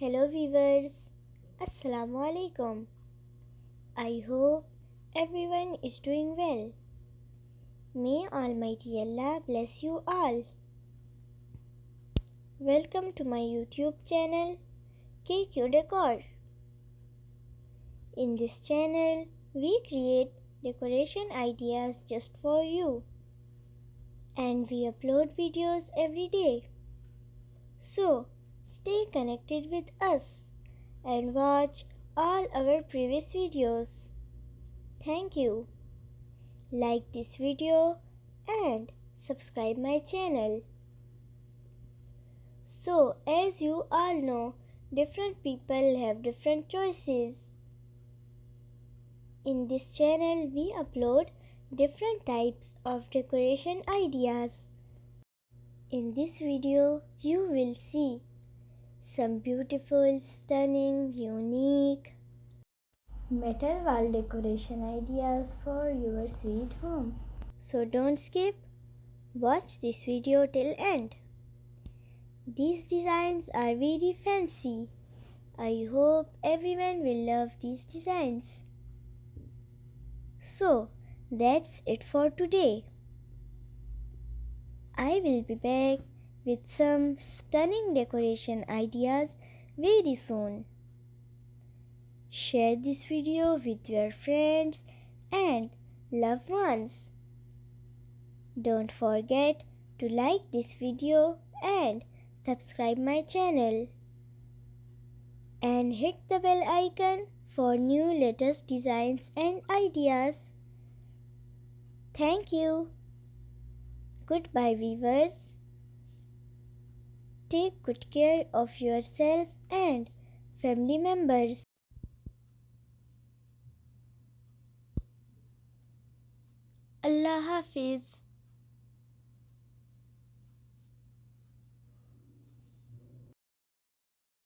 Hello viewers, Assalamu alaikum. I hope everyone is doing well. May Almighty Allah bless you all. Welcome to my YouTube channel Decor. In this channel, we create decoration ideas just for you and we upload videos every day. So, stay connected with us and watch all our previous videos. Thank you. Like this video and subscribe my channel. So, as you all know, different people have different choices. In this channel, we upload different types of decoration ideas. In this video, you will see some beautiful, stunning, unique metal wall decoration ideas for your sweet home. So don't skip, watch this video till end. These designs are very fancy. I hope everyone will love these designs. So that's it for today. I will be back with some stunning decoration ideas very soon. Share this video with your friends and loved ones. Don't forget to like this video and subscribe my channel. And hit the bell icon for new latest designs and ideas. Thank you. Goodbye viewers. Take good care of yourself and family members. Allah Hafiz.